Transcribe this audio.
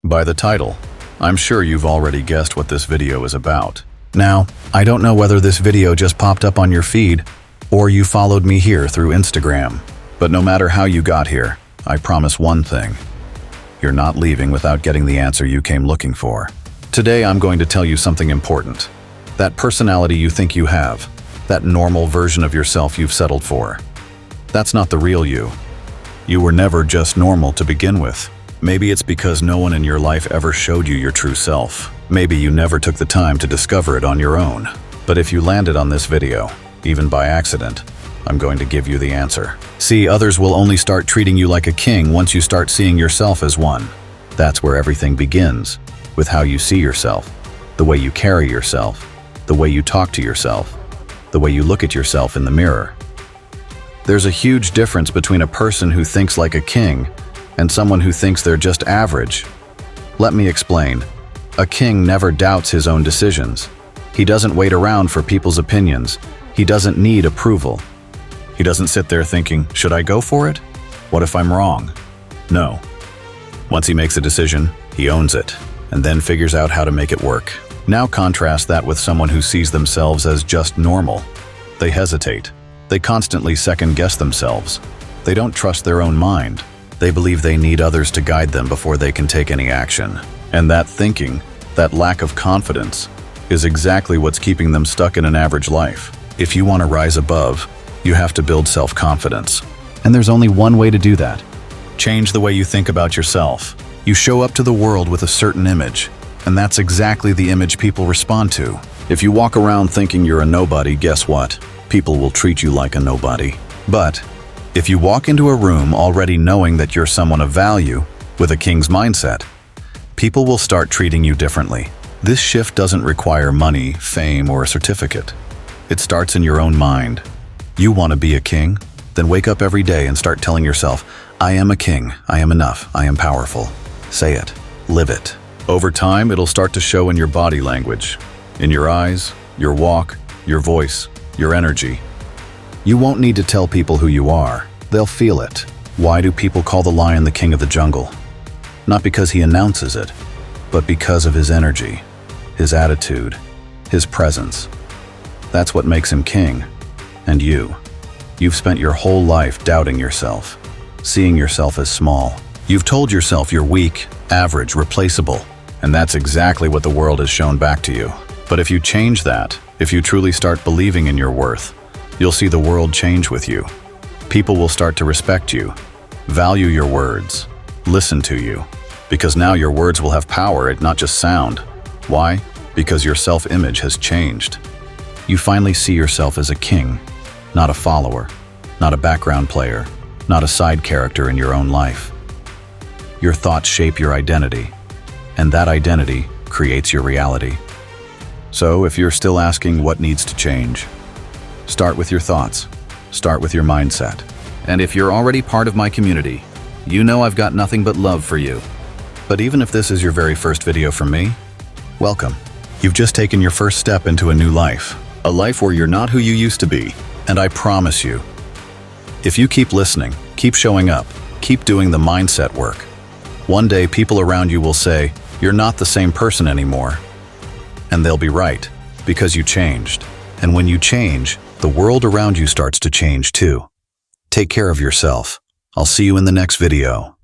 By the title, I'm sure you've already guessed what this video is about. Now, I don't know whether this video just popped up on your feed or you followed me here through Instagram, but no matter how you got here, I promise one thing. You're not leaving without getting the answer you came looking for. Today I'm going to tell you something important. That personality you think you have, that normal version of yourself you've settled for, that's not the real you. You were never just normal to begin with. Maybe it's because no one in your life ever showed you your true self. Maybe you never took the time to discover it on your own. But if you landed on this video, even by accident, I'm going to give you the answer. See, others will only start treating you like a king once you start seeing yourself as one. That's where everything begins, with how you see yourself, the way you carry yourself, the way you talk to yourself, the way you look at yourself in the mirror. There's a huge difference between a person who thinks like a king and someone who thinks they're just average. Let me explain. A king never doubts his own decisions. He doesn't wait around for people's opinions. He doesn't need approval. He doesn't sit there thinking, should I go for it? What if I'm wrong? No. Once he makes a decision, he owns it, and then figures out how to make it work. Now contrast that with someone who sees themselves as just normal. They hesitate. They constantly second-guess themselves. They don't trust their own mind. They believe they need others to guide them before they can take any action. And that thinking, that lack of confidence, is exactly what's keeping them stuck in an average life. If you want to rise above, you have to build self-confidence. And there's only one way to do that. Change the way you think about yourself. You show up to the world with a certain image, and that's exactly the image people respond to. If you walk around thinking you're a nobody, guess what? People will treat you like a nobody. But if you walk into a room already knowing that you're someone of value, with a king's mindset, people will start treating you differently. This shift doesn't require money, fame, or a certificate. It starts in your own mind. You want to be a king? Then wake up every day and start telling yourself, I am a king, I am enough, I am powerful. Say it, live it. Over time, it'll start to show in your body language, in your eyes, your walk, your voice, your energy. You won't need to tell people who you are. They'll feel it. Why do people call the lion the king of the jungle? Not because he announces it, but because of his energy, his attitude, his presence. That's what makes him king. And you've spent your whole life doubting yourself, seeing yourself as small. You've told yourself you're weak, average, replaceable, and that's exactly what the world has shown back to you. But if you change that, if you truly start believing in your worth, you'll see the world change with you. People will start to respect you, value your words, listen to you, because now your words will have power and not just sound. Why? Because your self-image has changed. You finally see yourself as a king, not a follower, not a background player, not a side character in your own life. Your thoughts shape your identity, and that identity creates your reality. So if you're still asking what needs to change, start with your thoughts, start with your mindset. And if you're already part of my community, you know I've got nothing but love for you. But even if this is your very first video from me, welcome. You've just taken your first step into a new life, a life where you're not who you used to be. And I promise you, if you keep listening, keep showing up, keep doing the mindset work, one day people around you will say, you're not the same person anymore. And they'll be right, because you changed. And when you change, the world around you starts to change too. Take care of yourself. I'll see you in the next video.